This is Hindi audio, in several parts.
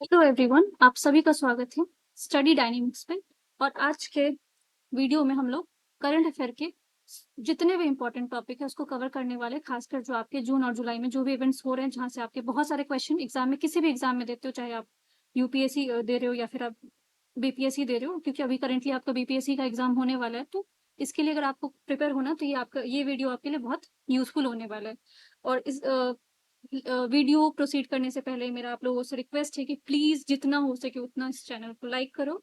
हेलो एवरीवन, आप सभी का स्वागत है स्टडी डायनेमिक्स पे। और आज के वीडियो में हम लोग करंट अफेयर के जितने भी इंपॉर्टेंट टॉपिक है उसको कवर करने वाले हैं, खासकर जो आपके जून और जुलाई में जो भी इवेंट्स हो रहे हैं, जहाँ से आपके बहुत सारे क्वेश्चन एग्जाम में किसी भी एग्जाम में देते हो, चाहे आप यूपीएससी दे रहे हो या फिर आप बीपीएससी दे रहे हो, क्योंकि अभी करेंटली आपका बीपीएससी का एग्जाम होने वाला है। तो इसके लिए अगर आपको प्रिपेयर होना तो ये वीडियो आपके लिए बहुत यूजफुल होने वाला है। और इस वीडियो प्रोसीड करने से पहले मेरा आप लोगों से रिक्वेस्ट है कि प्लीज जितना हो सके उतना इस चैनल को लाइक करो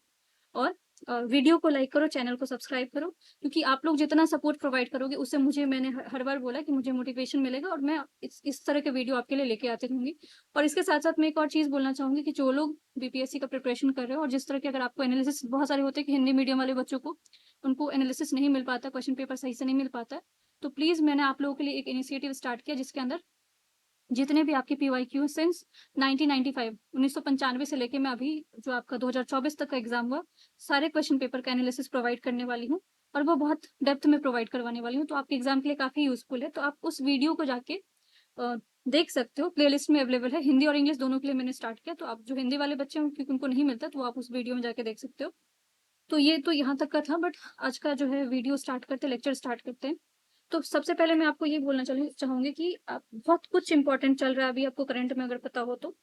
और वीडियो को लाइक करो, चैनल को सब्सक्राइब करो, क्योंकि आप लोग जितना सपोर्ट प्रोवाइड करोगे उससे मुझे, मैंने हर बार बोला कि मुझे मोटिवेशन मिलेगा और मैं इस तरह के वीडियो आपके लिए लेके आती रहूंगी। और इसके साथ साथ मैं एक और चीज बोलना चाहूंगी कि जो लोग बीपीएससी का प्रिपरेशन कर रहे हो और जिस तरह के, अगर आपको एनालिसिस बहुत सारे होते हैं कि हिंदी मीडियम वाले बच्चों को उनको एनालिसिस नहीं मिल पाता, क्वेश्चन पेपर सही से नहीं मिल पाता है, तो प्लीज मैंने आप लोगों के लिए एक इनिशिएटिव स्टार्ट किया जिसके अंदर जितने भी आपके पीवाईक्यू सिंस 1995 1995 से लेके मैं अभी जो आपका 2024 तक का एग्जाम हुआ, सारे क्वेश्चन पेपर का एनालिसिस प्रोवाइड करने वाली हूँ और वो बहुत डेप्थ में प्रोवाइड करवाने वाली हूँ। तो आपके एग्जाम के लिए काफी यूजफुल है। तो आप उस वीडियो को जाके अ, देख सकते हो, प्लेलिस्ट में अवेलेबल है। हिंदी और इंग्लिश दोनों के लिए मैंने स्टार्ट किया, तो आप जो हिंदी वाले बच्चे हैं क्योंकि उनको नहीं मिलता, तो आप उस वीडियो में जाके देख सकते हो। तो ये तो यहाँ तक का था, बट आज का जो है वीडियो स्टार्ट करते, लेक्चर स्टार्ट करते हैं। तो सबसे पहले मैं आपको ये बोलना चाहूंगी कि आप बहुत कुछ इंपॉर्टेंट चल रहा है अभी आपको करंट में, अगर पता हो तो।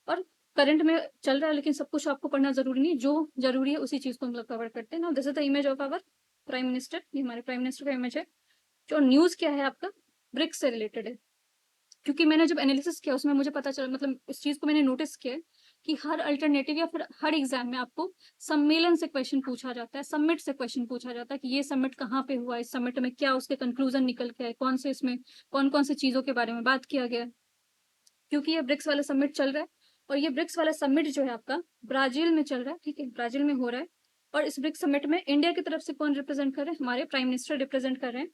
और करंट में चल रहा है लेकिन सब कुछ आपको पढ़ना जरूरी नहीं, जो जरूरी है उसी चीज को हम लोग कवर करते हैं ना। This is the image of our prime minister, ये हमारे प्राइम मिनिस्टर का इमेज है। जो न्यूज क्या है आपका, ब्रिक्स से रिलेटेड है। क्योंकि मैंने जब एनालिसिस किया उसमें मुझे पता चला, मतलब इस चीज को मैंने नोटिस किया कि हर अल्टरनेटिव या फिर हर एग्जाम में आपको सम्मेलन से क्वेश्चन पूछा जाता है, समिट से क्वेश्चन पूछा जाता है कि ये समिट कहाँ पे हुआ, इस समिट में क्या उसके कंक्लूजन निकल के आए, कौन से इसमें कौन कौन सी चीजों के बारे में बात किया गया। क्योंकि ये ब्रिक्स वाला समिट चल रहा है और ये ब्रिक्स वाला समिट जो है आपका ब्राजील में चल रहा है, ठीक है, ब्राजील में हो रहा है। और इस ब्रिक्स समिट में इंडिया की तरफ से कौन रिप्रेजेंट कर रहे हैं, हमारे प्राइम मिनिस्टर रिप्रेजेंट कर रहे हैं।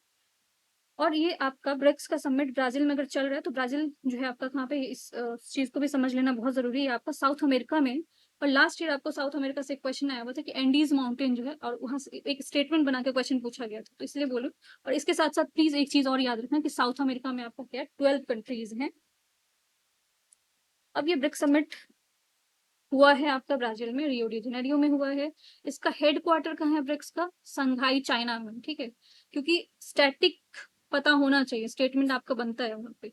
और ये आपका ब्रिक्स का समिट ब्राजील में अगर चल रहा है, तो ब्राजील जो है आपका कहाँ पे, इस चीज को भी समझ लेना बहुत जरूरी है, आपका साउथ अमेरिका में। और लास्ट ईयर आपको साउथ अमेरिका से एक क्वेश्चन आया हुआ था कि एंडीज माउंटेन जो है, और वहां से एक स्टेटमेंट बना के क्वेश्चन पूछा गया था, तो इसलिए बोलो। और इसके साथ साथ प्लीज एक चीज और याद रखना कि साउथ अमेरिका में आपका क्या है, 12 कंट्रीज हैं। अब ये ब्रिक्स समिट हुआ है आपका ब्राजील में, रियो डी जेनेरियो में हुआ है। इसका हेड क्वार्टर कहाँ है ब्रिक्स का, संघाई चाइना में, ठीक है। क्योंकि स्टैटिक पता होना चाहिए, स्टेटमेंट आपका बनता है वहां पे।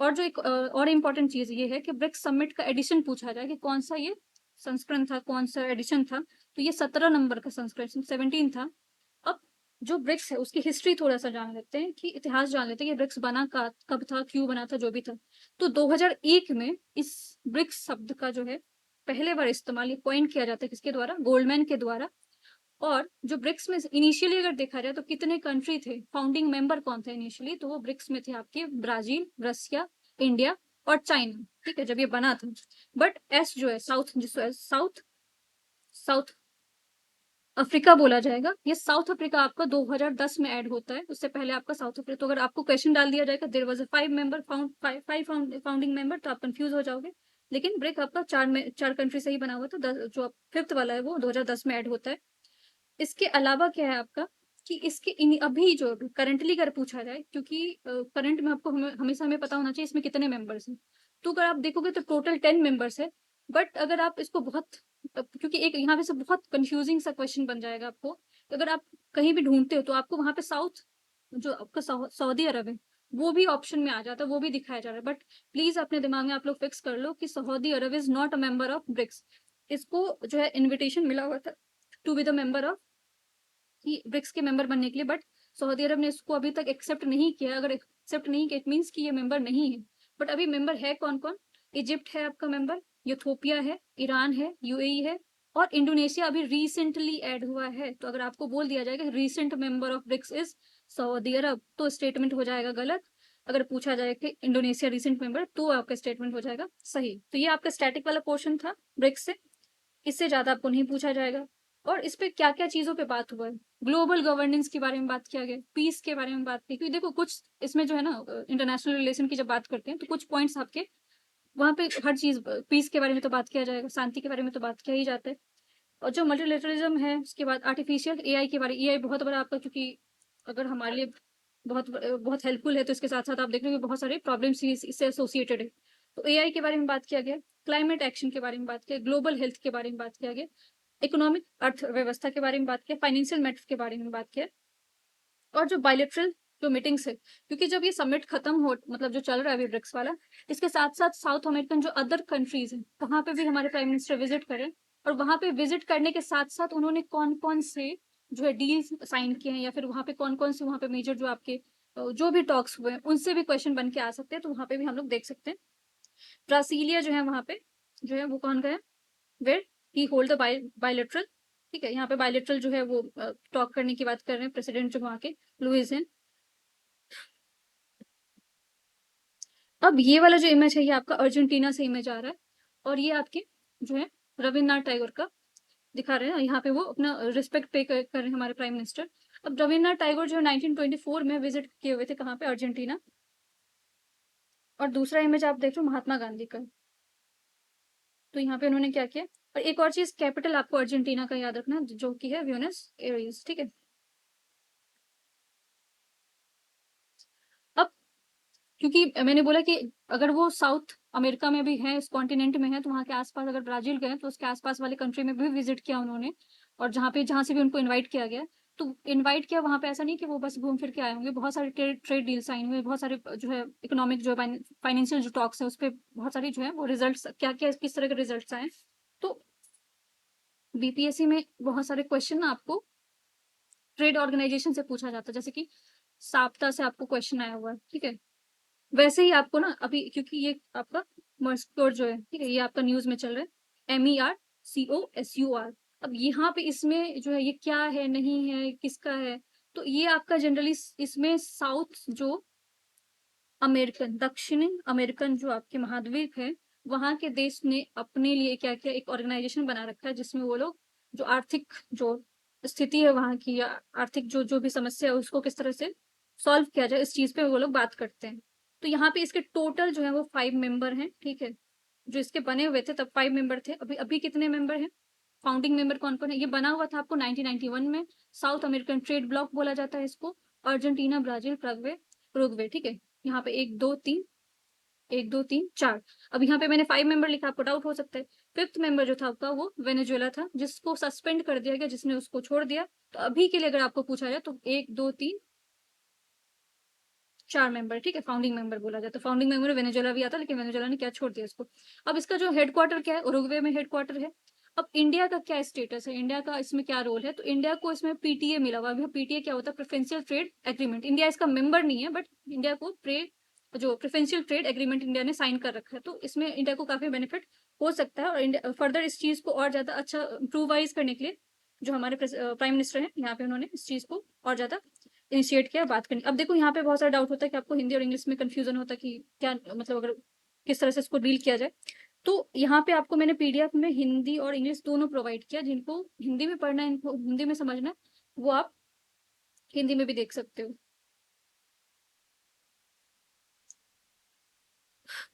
और जो एक और इम्पोर्टेंट चीज ये है कि ब्रिक्स समिट का एडिशन पूछा जाए कि कौन सा ये संस्करण था, कौन सा एडिशन था। तो ये 17 नंबर का संस्करण, 17 था। अब जो ब्रिक्स है उसकी हिस्ट्री थोड़ा सा जान लेते हैं, कि इतिहास जान लेते हैं कि ब्रिक्स बना कब था, क्यों बना था, जो भी था। तो 2001 में इस ब्रिक्स शब्द का जो है पहले बार इस्तेमाल, ये पॉइंट किया जाता है किसके द्वारा, गोल्डमैन के द्वारा। और जो ब्रिक्स में इनिशियली अगर देखा जाए तो कितने कंट्री थे, फाउंडिंग मेंबर कौन थे इनिशियली, तो वो ब्रिक्स में थे आपके ब्राजील, रसिया, इंडिया और चाइना, ठीक है, जब ये बना था। बट एस जो है साउथ, जिसको साउथ साउथ अफ्रीका बोला जाएगा, ये साउथ अफ्रीका आपका 2010 में ऐड होता है, उससे पहले आपका साउथ अफ्रीका। तो अगर आपको क्वेश्चन डाल दिया जाएगा there was a five founding member, तो आप कंफ्यूज हो जाओगे। लेकिन ब्रिक आपका चार कंट्री से ही बना हुआ था, जो फिफ्थ वाला है वो 2010 में ऐड होता है। इसके अलावा क्या है आपका, कि अभी जो करंटली अगर पूछा जाए, क्योंकि करंट में आपको हमेशा हमें पता होना चाहिए इसमें कितने मेंबर्स हैं। तो अगर आप देखोगे तो टोटल 10 मेंबर्स है। बट अगर आप इसको बहुत, क्योंकि एक यहाँ पे से बहुत कंफ्यूजिंग सा क्वेश्चन बन जाएगा आपको, तो अगर आप कहीं भी ढूंढते हो तो आपको वहां पे साउथ, जो आपका सऊदी अरब है, वो भी ऑप्शन में आ जाता है, वो भी दिखाया जा रहा है। बट प्लीज अपने दिमाग में आप लोग फिक्स कर लो कि Saudi Arab is not a member of BRICS. इसको जो है इनविटेशन मिला हुआ था to be the member of, कि ब्रिक्स के मेंबर बनने के लिए, बट सऊदी अरब ने इसको अभी तक एक्सेप्ट नहीं किया। अगर एक्सेप्ट नहीं किया इट मीन्स कि ये मेंबर नहीं है। बट अभी मेंबर है कौन कौन, इजिप्ट है आपका मेंबर, यूथोपिया है, ईरान है, यूएई है, और इंडोनेशिया अभी रिसेंटली ऐड हुआ है। तो अगर आपको बोल दिया जाएगा recent member of BRICS is Saudi Arab, तो स्टेटमेंट हो जाएगा गलत। अगर पूछा जाए कि इंडोनेशिया रिसेंट मेंबर, तो आपका स्टेटमेंट हो जाएगा सही। तो ये आपका स्टैटिक वाला पोर्शन था ब्रिक्स से, इससे ज्यादा आपको नहीं पूछा जाएगा। और इस पे क्या क्या चीजों पे बात हुआ है, ग्लोबल गवर्नेंस के बारे में बात किया गया, पीस के बारे में बात की, क्योंकि देखो कुछ इसमें जो है ना, इंटरनेशनल रिलेशन की जब बात करते हैं तो कुछ पॉइंट्स आपके वहां पे हर चीज, पीस के बारे में तो बात किया जाएगा, शांति के बारे में तो बात किया ही जाता है। और जो मल्टीलेटरलिज्म है उसके बाद आर्टिफिशियल एआई के बारे, एआई बहुत बड़ा आपका, क्योंकि अगर हमारे लिए बहुत बहुत हेल्पफुल है, तो इसके साथ साथ आप देख रहे हो कि बहुत सारे प्रॉब्लम्स इससे एसोसिएटेड है। तो एआई के बारे में बात किया गया। क्लाइमेट एक्शन के बारे में बात किया, ग्लोबल हेल्थ के बारे में बात किया गया, इकोनॉमिक अर्थव्यवस्था के बारे में बात किया, फाइनेंशियल मैटर्स के बारे में बात किया, और जो बायलैटरल जो मीटिंग्स है, क्योंकि जब ये समिट खत्म हो मतलब जो चल रहा है अभी ब्रिक्स वाला, इसके साथ साथ साउथ अमेरिकन जो अदर कंट्रीज हैं वहां पे भी हमारे प्राइम मिनिस्टर विजिट करें, और वहां पे विजिट करने के साथ साथ उन्होंने कौन कौन से जो है डील साइन किए हैं, या फिर वहां पे कौन कौन से वहां पे मेजर जो आपके जो भी टॉक्स हुए हैं उनसे भी क्वेश्चन बन के आ सकते हैं, तो वहां पे भी हम लोग देख सकते हैं। ब्रासीलिया जो है वहां पे जो है वो कौन गया, where he hold the bilateral, ठीक है, यहाँ पे बायलेटरल जो है वो टॉक करने की बात कर रहे हैं प्रेसिडेंट जो वहाँ के लुइस हैं। अब ये वाला जो इमेज है ये आपका अर्जेंटीना से इमेज आ रहा है, और ये आपके जो है रविन्द्रनाथ टैगोर का दिखा रहे हैं, यहाँ पे वो अपना रिस्पेक्ट पे कर रहे हैं हमारे प्राइम मिनिस्टर। अब रविन्द्रनाथ टैगोर जो 1924 में विजिट किए हुए थे कहाँ पे, अर्जेंटीना। और दूसरा इमेज आप देख रहे हो महात्मा गांधी का, तो यहाँ पे उन्होंने क्या किया। और एक और चीज, कैपिटल आपको अर्जेंटीना का याद रखना जो कि है ब्यूनस एयर्स, ठीक है। अब क्योंकि मैंने बोला कि अगर वो साउथ अमेरिका में भी है, इस कॉन्टिनेंट में है, तो वहाँ के आसपास अगर ब्राजील गए तो उसके आसपास वाले कंट्री में भी विजिट किया उन्होंने, और जहाँ से भी उनको इनवाइट किया गया, तो इनवाइट किया वहाँ पे, ऐसा नहीं कि वो बस घूम फिर के आए होंगे, बहुत सारे ट्रेड डील साइन हुए, बहुत सारे जो है इकोनॉमिक जो फाइनेंशियल जो टॉक्स है उस पर बहुत सारी जो है वो रिजल्ट क्या क्या किस तरह के रिजल्ट आए। तो बीपीएससी में बहुत सारे क्वेश्चन आपको ट्रेड ऑर्गेनाइजेशन से पूछा जाता है, जैसे कि साप्ता से आपको क्वेश्चन आया हुआ है, ठीक है। वैसे ही आपको ना अभी क्योंकि ये आपका मर्स्कोर जो है, ठीक है, ये आपका न्यूज में चल रहा है, MERCOSUR। अब यहाँ पे इसमें जो है ये क्या है नहीं है किसका है, तो ये आपका जनरली इसमें साउथ जो अमेरिकन दक्षिणी अमेरिकन जो आपके महाद्वीप है वहां के देश ने अपने लिए क्या किया, एक ऑर्गेनाइजेशन बना रखा है जिसमें वो लोग जो आर्थिक जो स्थिति है वहां की, या आर्थिक जो जो भी समस्या है उसको किस तरह से सॉल्व किया जाए, इस चीज पे वो लोग बात करते हैं। तो यहाँ पे इसके टोटल जो है वो 5 मेंबर हैं, ठीक है। जो इसके बने हुए थे तब 5 मेंबर थे, अभी अभी कितने मेंबर हैं, फाउंडिंग मेंबर कौन कौन है, ये बना हुआ था आपको 1991 में। साउथ अमेरिकन ट्रेड ब्लॉक बोला जाता है इसको, अर्जेंटीना, ब्राजील, पैराग्वे, उरुग्वे, ठीक है। यहाँ पे 1 2 3 1 2 3 4। अब यहाँ पे मैंने 5 मेंबर लिखा, आपको डाउट हो सकता है। 5th मेंबर जो था आपका वो वेनेजुएला था, जिसको सस्पेंड कर दिया गया, जिसने उसको छोड़ दिया। तो अभी के लिए अगर आपको पूछा जाए तो 1 2 3 4 मेंबर, ठीक है, फाउंडिंग मेंबर बोला जाता है। फाउंडिंग मेंबर वेनेजुएला भी आता, लेकिन वेनेजुएला ने क्या छोड़ दिया इसको। अब इसका जो हेडक्वार्टर क्या है, उरुग्वे में हेडक्वार्टर है। अब इंडिया का क्या स्टेटस है, इंडिया का इसमें क्या रोल है, तो इंडिया को इसमें पीटीए मिला हुआ है। पीटीए क्या होता है, प्रेफरेंशियल ट्रेड एग्रीमेंट। इंडिया इसका मेंबर नहीं है, बट इंडिया को जो प्रेफरेंशियल ट्रेड एग्रीमेंट इंडिया ने साइन कर रखा है, तो इसमें इंडिया को काफी बेनिफिट हो सकता है। और इंडिया फर्दर इस चीज को और ज्यादा अच्छा इम्प्रूवाइज करने के लिए जो हमारे प्राइम मिनिस्टर हैं यहाँ पे उन्होंने इस चीज को और ज्यादा इनिशिएट किया बात करनी। अब देखो यहाँ पे बहुत सारा डाउट होता है कि आपको हिंदी और इंग्लिश में कंफ्यूजन होता है कि क्या मतलब अगर किस तरह से इसको डील किया जाए, तो यहाँ पे आपको मैंने पीडीएफ में हिंदी और इंग्लिश दोनों प्रोवाइड किया। जिनको हिंदी में पढ़ना है, इनको हिंदी में समझना है, वो आप हिंदी में भी देख सकते हो।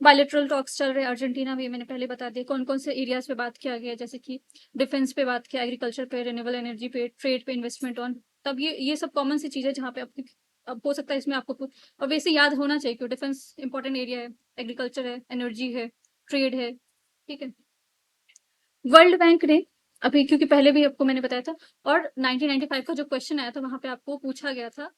बायलेटरल टॉक्स चल रहे हैं अर्जेंटीना में, मैंने पहले बता दिया कौन कौन से एरियाज पे बात किया गया, जैसे कि डिफेंस पे बात किया, एग्रीकल्चर पे, रिन्यूएबल एनर्जी पे, ट्रेड पे, इन्वेस्टमेंट ऑन। तब ये सब कॉमन सी चीजें जहाँ पे अब हो सकता है इसमें आपको और वैसे याद होना चाहिए क्योंकि डिफेंस इंपॉर्टेंट एरिया है, एग्रीकल्चर है, एनर्जी है, ट्रेड है, ठीक है। वर्ल्ड बैंक ने अभी क्योंकि पहले भी आपको मैंने बताया था, और 1995 का जो क्वेश्चन आया था वहां पे आपको पूछा गया था,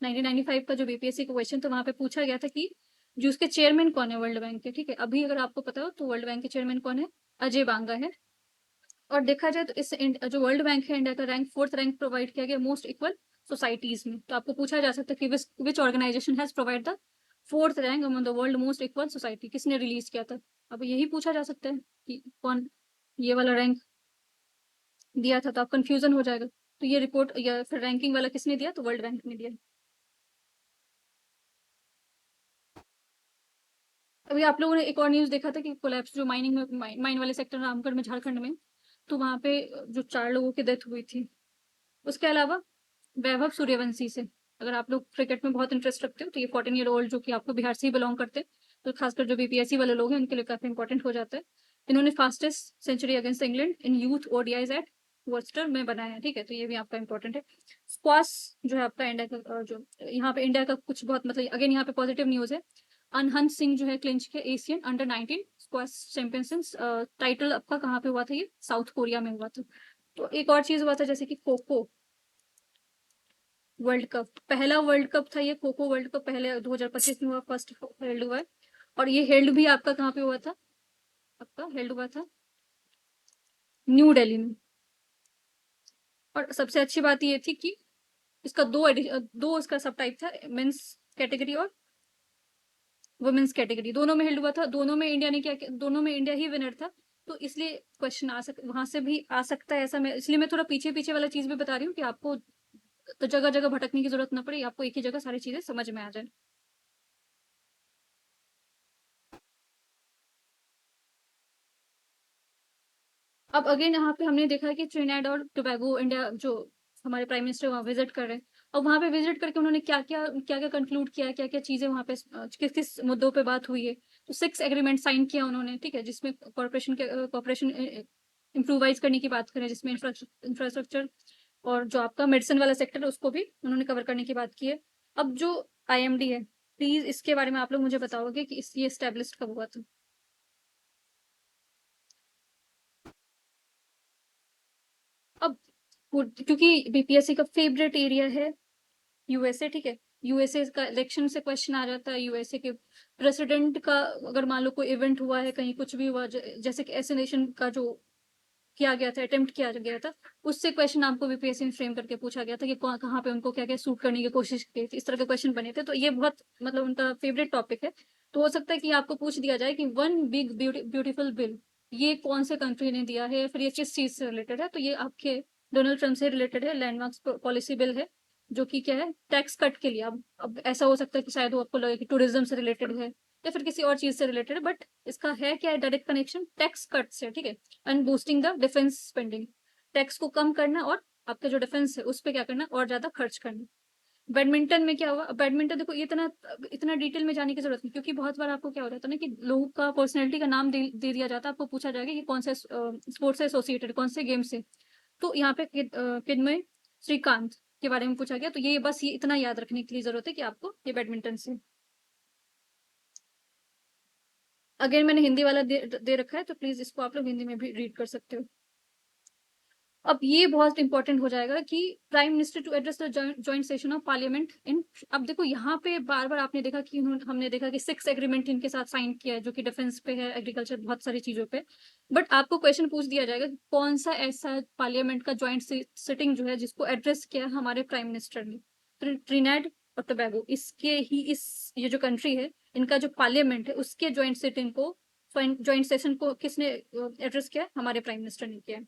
1995 का जो बीपीएससी का क्वेश्चन था वहां पे पूछा गया था कि जो उसके चेयरमैन कौन है वर्ल्ड बैंक के, ठीक है। अभी अगर आपको पता हो तो वर्ल्ड बैंक के चेयरमैन कौन है, अजय बांगा है। और देखा जाए तो इस जो वर्ल्ड बैंक है इंडिया का रैंक 4th रैंक प्रोवाइड किया गया मोस्ट इक्वल सोसाइटीज में। तो आपको पूछा जा सकता है कि which organisation has provide the 4th rank among the world most equal society, किसने रिलीज किया था। अब यही पूछा जा सकता है कि कौन ये वाला रैंक दिया था, तो आप कंफ्यूजन हो जाएगा। तो ये रिपोर्ट या फिर रैंकिंग वाला किसने दिया, तो वर्ल्ड बैंक ने दिया। अभी आप लोगों ने एक और न्यूज देखा था कि कोलैप्स जो माइनिंग में माइन वाले सेक्टर रामगढ़ में झारखंड में, तो वहां पे जो 4 लोगों की डेथ हुई थी। उसके अलावा वैभव सूर्यवंशी से, अगर आप लोग क्रिकेट में बहुत इंटरेस्ट रखते हो तो ये 14 ईयर ओल्ड जो कि आपको बिहार से ही बिलोंग करते हैं, तो खासकर जो बीपीएससी वाले लोग हैं उनके लिए काफी इंपॉर्टेंट हो जाता है। इन्होंने fastest century against England in youth ODIs at Worcester में बनाया है, ठीक है, तो ये भी आपका इंपॉर्टेंट है। स्क्वाश जो है आपका इंडिया का जो यहाँ पे इंडिया का कुछ बहुत मतलब अगेन यहाँ पे पॉजिटिव न्यूज है, अनहंत सिंह जो है क्लिंच के Asian under 19 squash championship title आपका कहाँ पे हुआ था? ये साउथ कोरिया में हुआ था। तो एक और चीज हुआ था जैसे कि खो-खो वर्ल्ड कप, पहला वर्ल्ड कप था ये खो-खो वर्ल्ड कप, पहले 2025 में हुआ, फर्स्ट हेल्ड हुआ है। और ये हेल्ड भी आपका कहाँ पे हुआ था? आपका हेल्ड हुआ था न्यू दिल्ली में। और सबसे अच्छी बात ये थी कि इसका दो इसका सब टाइप था, मेंस कैटेगरी और वुमेन्स कैटेगरी, दोनों में हेल्ड हुआ था। दोनों में इंडिया ने क्या किया, दोनों में इंडिया ही विनर था। तो इसलिए क्वेश्चन वहां से भी आ सकता है ऐसा, मैं इसलिए मैं थोड़ा पीछे पीछे वाला चीज भी बता रही हूँ कि आपको तो जगह जगह भटकने की जरूरत ना पड़े, आपको एक ही जगह सारी चीजें समझ में आ जाए। अब अगेन यहाँ पे हमने देखा कि ट्रिनिडाद और टोबैगो इंडिया जो हमारे प्राइम मिनिस्टर वहाँ विजिट कर रहे हैं, और वहाँ पे विजिट करके उन्होंने क्या क्या कंक्लूड किया, क्या क्या चीजें वहाँ पे किस किस मुद्दों पे बात हुई है। तो 6 एग्रीमेंट साइन किया उन्होंने, ठीक है, जिसमें कॉर्पोरेशन इम्प्रूवाइज करने की बात करें, जिसमें इंफ्रास्ट्रक्चर और जो आपका मेडिसिन वाला सेक्टर है उसको भी उन्होंने कवर करने की बात की है। अब जो IMD है, प्लीज इसके बारे में आप लोग मुझे बताओगे कि ये स्टैब्लिश कब हुआ था? अब क्योंकि बीपीएससी का फेवरेट एरिया है यूएसए, ठीक है, यूएसए का इलेक्शन से क्वेश्चन आ जाता है, यूएसए के प्रेसिडेंट का अगर मान लो कोई इवेंट हुआ है, कहीं कुछ भी हुआ, जैसे कि एसिनेशन का जो किया गया था, अटेम्प्ट किया गया था, उससे क्वेश्चन आपको बीपीएससी में फ्रेम करके पूछा गया था कि कहाँ पे उनको क्या क्या सूट करने की कोशिश की थी, इस तरह के क्वेश्चन बने थे। तो ये बहुत मतलब उनका फेवरेट टॉपिक है। तो हो सकता है कि आपको पूछ दिया जाए कि वन बिग ब्यूटीफुल बिल ये कौन से कंट्री ने दिया है, फिर ये किस चीज से रिलेटेड है। तो ये आपके डोनाल्ड ट्रम्प से रिलेटेड है, लैंडमार्क पॉलिसी बिल है, जो कि क्या है, टैक्स कट के लिए। अब ऐसा हो सकता है कि शायद वो आपको लगे कि टूरिज्म से रिलेटेड है या फिर किसी और चीज से रिलेटेड है, बट इसका है क्या, डायरेक्ट कनेक्शन टैक्स कट से, ठीक है, and boosting the defence spending, tax को कम करना और आपका जो डिफेंस है उस पर क्या करना, और ज्यादा खर्च करना। बैडमिंटन में क्या हुआ, बैडमिंटन देखो, ये इतना इतना डिटेल में जाने की जरूरत नहीं, क्योंकि बहुत बार आपको क्या हो जाता है ना कि लोगों का पर्सनैलिटी का नाम दे दिया जाता है, आपको पूछा जाएगा कि कौन से स्पोर्ट्स से एसोसिएटेड, कौन से गेम से। तो यहाँ पे किन्मय श्रीकांत के बारे में पूछा गया, तो ये बस ये इतना याद रखने के लिए जरूरत है कि आपको ये बैडमिंटन से। अगेन मैंने हिंदी वाला दे रखा है, तो प्लीज इसको आप लोग हिंदी में भी रीड कर सकते हो। अब ये बहुत इंपॉर्टेंट हो जाएगा कि prime minister to address the joint session of parliament in. अब देखो यहाँ पे बार बार आपने देखा कि हमने देखा कि 6 एग्रीमेंट इनके साथ साइन किया है, जो कि डिफेंस पे है, एग्रीकल्चर, बहुत सारी चीजों पे। बट आपको क्वेश्चन पूछ दिया जाएगा कि कौन सा ऐसा पार्लियामेंट का ज्वाइंट सिटिंग जो है जिसको एड्रेस किया हमारे प्राइम मिनिस्टर ने, ट्रिनिडाद और टोबैगो, इसके ही ये जो कंट्री है, इनका जो पार्लियामेंट है उसके ज्वाइंट सिटिंग को, ज्वाइंट सेशन को किसने एड्रेस किया? हमारे प्राइम मिनिस्टर ने किया।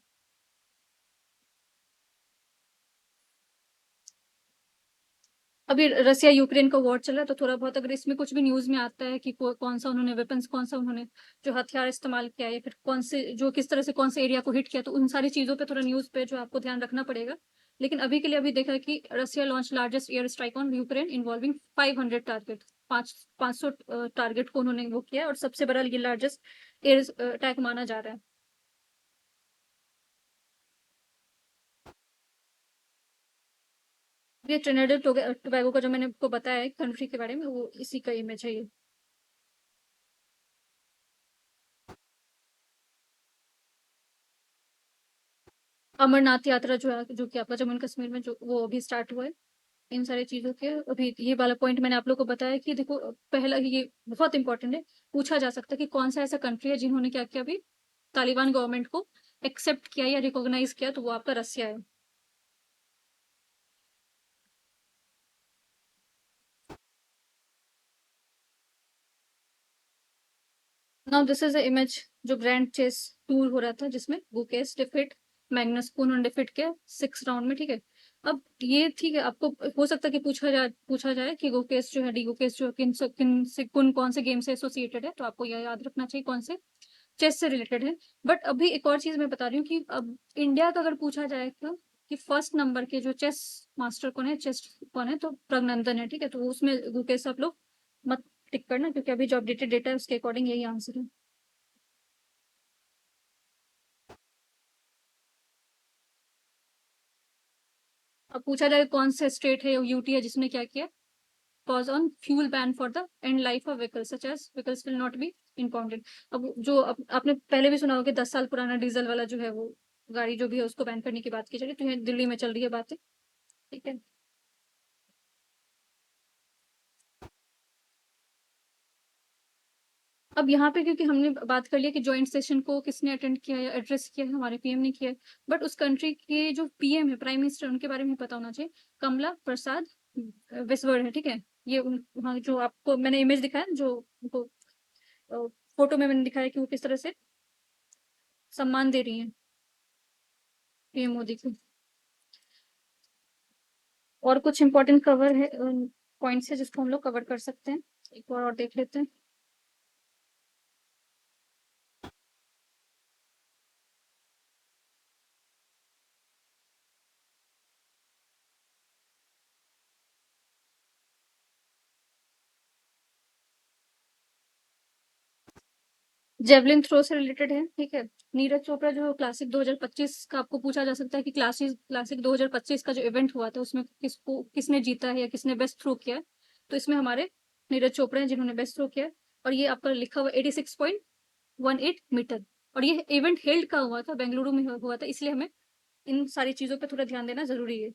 अभी रसिया यूक्रेन का वॉर चल रहा है, तो थोड़ा बहुत अगर इसमें कुछ भी न्यूज में आता है कि कौन सा उन्होंने वेपन्स, कौन सा उन्होंने जो हथियार इस्तेमाल किया है, फिर कौन से जो किस तरह से कौन से एरिया को हिट किया, तो उन सारी चीजों पे थोड़ा न्यूज पे जो आपको ध्यान रखना पड़ेगा। लेकिन अभी के लिए अभी देखा है कि Russia launch largest air strike on Ukraine involving 500 target, 500 target को उन्होंने वो किया, और सबसे बड़ा ये लार्जेस्ट एयर अटैक माना जा रहा है। ये ट्रिनिडाद टोबैगो का जो मैंने आपको बताया है कंट्री के बारे में, वो इसी का इमेज है ये। अमरनाथ यात्रा जो है, जो कि आपका जम्मू एंड कश्मीर में जो वो अभी स्टार्ट हुआ है, इन सारी चीजों के अभी ये वाला पॉइंट मैंने आप लोग को बताया कि देखो, पहला ये बहुत इंपॉर्टेंट है, पूछा जा सकता है कि कौन सा ऐसा कंट्री है जिन्होंने क्या किया अभी, तालिबान गवर्नमेंट को एक्सेप्ट किया या रिकॉग्नाइज किया, तो वो आपका रसिया है। Now this is the image जो ग्रैंड चेस टूर हो रहा था, जिसमें गुकेश डिफिट मैग्नस को उन्होंने डिफिट किया 6 राउंड में, ठीक है। अब ये ठीक है, आपको हो सकता है कि पूछा जाए कि गुकेश जो है, डी गुकेश जो है, कौन से गेम से एसोसिएटेड है, तो आपको यह याद रखना चाहिए कौन से चेस से रिलेटेड है। बट अभी एक और चीज मैं बता रही हूँ कि अब इंडिया का अगर पूछा जाए तो कि फर्स्ट नंबर के जो चेस मास्टर कौन है, चेस कौन है, तो प्रज्ञानंदन है, ठीक है। तो उसमें गुकेश आप लोग मत टिक करना, क्योंकि अभी जो अपडेटेड डेटा है उसके अकॉर्डिंग यही आंसर है। अब पूछा जाए कौन से स्टेट है, यूटी है, जिसने क्या किया, cause on fuel ban for the end life of vehicles such as vehicles will not be impounded। अब जो आपने पहले भी सुना होगा कि 10 साल पुराना डीजल वाला जो है वो गाड़ी जो भी है उसको बैन करने की बात की जा रही है, तो ये दिल्ली में चल रही है बातें, ठीक है। अब यहाँ पे क्योंकि हमने बात कर लिया कि जॉइंट सेशन को किसने अटेंड किया या एड्रेस किया है, हमारे पीएम ने किया है, बट उस कंट्री के जो पीएम है, प्राइम मिनिस्टर, उनके बारे में पता होना चाहिए। कमला प्रसाद विस्वर्ड है, ठीक है। ये वहाँ जो आपको मैंने इमेज दिखाया, जो उनको फोटो में मैंने दिखाया कि वो किस तरह से सम्मान दे रही हैं पीएम मोदी को। और कुछ इंपॉर्टेंट कवर है, पॉइंट्स है जिसको हम लोग कवर कर सकते हैं, एक बार और देख लेते हैं। जेवलिन थ्रो से रिलेटेड है, ठीक है। नीरज चोपड़ा जो क्लासिक 2025 का आपको पूछा जा सकता है कि क्लासिक 2025 का जो इवेंट हुआ था उसमें किसने जीता है या किसने बेस्ट थ्रो किया है, तो इसमें हमारे नीरज चोपड़ा हैं जिन्होंने बेस्ट थ्रो किया। और ये आपका लिखा हुआ 86.18 मीटर, और ये इवेंट हेल्ड का हुआ था, बेंगलुरु में हुआ था, इसलिए हमें इन सारी चीजों पर थोड़ा ध्यान देना जरूरी है।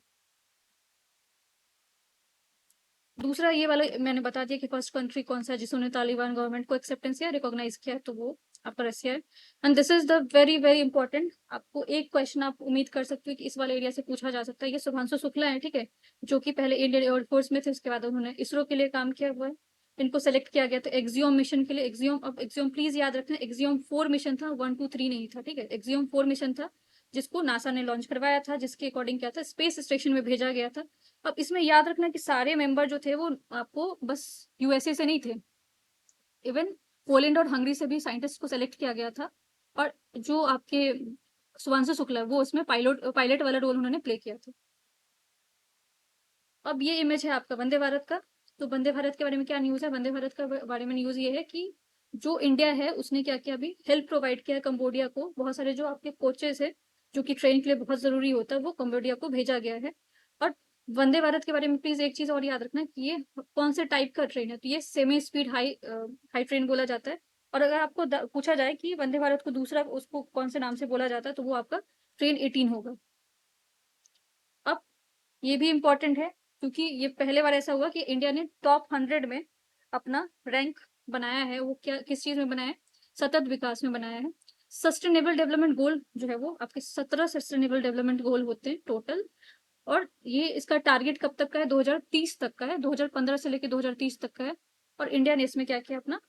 दूसरा ये वाला मैंने बता दिया कि फर्स्ट कंट्री कौन सा है जिसने तालिबान गवर्नमेंट को एक्सेप्टेंस किया, रिकॉग्नाइज किया है, तो वो आपका रसिया है। And this is the very very important, आपको एक क्वेश्चन आप उम्मीद कर सकते हो कि इस वाले एरिया से पूछा जा सकता है। ये शुभांशु शुक्ला है, ठीक है, जो कि पहले इंडियन एयरफोर्स में थे, उसके बाद उन्होंने इसरो के लिए काम किया हुआ है। इनको सेलेक्ट किया गया था एक्सियोम मिशन के लिए। एक्सियोम, अब एक्सियोम प्लीज याद रखना, एक्सियोम 4 मिशन था, 1 2 3 नहीं था, ठीक है। एक्सियोम 4 मिशन था जिसको नासा ने लॉन्च करवाया था, जिसके अकॉर्डिंग क्या था, स्पेस स्टेशन में भेजा गया था। अब इसमें याद रखना कि सारे मेंबर जो थे वो आपको बस यूएसए से नहीं थे, इवन पोलैंड और हंगरी से भी साइंटिस्ट को सेलेक्ट किया गया था। और जो आपके शुभांशु शुक्ला, वो उसमें पायलट वाला रोल उन्होंने प्ले किया था। अब ये इमेज है आपका वंदे भारत का। तो वंदे भारत के बारे में क्या न्यूज है, वंदे भारत का बारे में न्यूज ये है कि जो इंडिया है उसने क्या किया, अभी हेल्प प्रोवाइड किया है कंबोडिया को। बहुत सारे जो आपके कोचेस है जो कि ट्रेन के लिए बहुत जरूरी होता है, वो कंबोडिया को भेजा गया है। और वंदे भारत के बारे में प्लीज एक चीज और याद रखना कि ये कौन से टाइप का ट्रेन है, तो ये सेमी स्पीड हाई ट्रेन बोला जाता है। और अगर आपको पूछा जाए कि वंदे भारत को दूसरा उसको कौन से नाम से बोला जाता है, तो वो आपका ट्रेन 18 होगा। अब ये भी इम्पोर्टेंट है क्योंकि ये पहले बार ऐसा हुआ कि इंडिया ने टॉप 100 में अपना रैंक बनाया है। वो क्या किस चीज में बनाया है, सतत विकास में बनाया है। सस्टेनेबल डेवलपमेंट गोल जो है वो आपके 17 सस्टेनेबल डेवलपमेंट गोल होते हैं टोटल। और ये इसका टारगेट कब तक का है, 2030 तक का है, 2015 से लेकर 2030 तक का है। और इंडिया ने इसमें क्या किया, अपना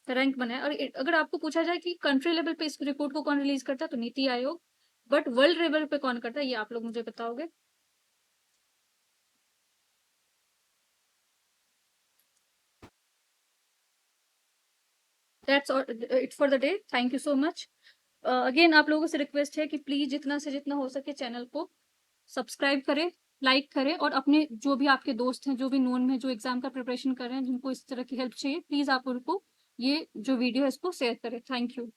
रैंक बनाया। और अगर आपको पूछा जाए कि कंट्री लेवल पे इस रिपोर्ट को कौन रिलीज करता है, तो NITI Aayog. But world level पे कौन करता है, ये आप लोग मुझे बताओगे। That's it for the day, thank you so much. Again आप लोगों से रिक्वेस्ट है कि प्लीज जितना से जितना हो सके चैनल को सब्सक्राइब करें, लाइक करें, और अपने जो भी आपके दोस्त हैं, जो भी नोन में जो एग्जाम का प्रिपरेशन कर रहे हैं, जिनको इस तरह की हेल्प चाहिए, प्लीज आप उनको ये जो वीडियो है इसको शेयर करें। Thank you.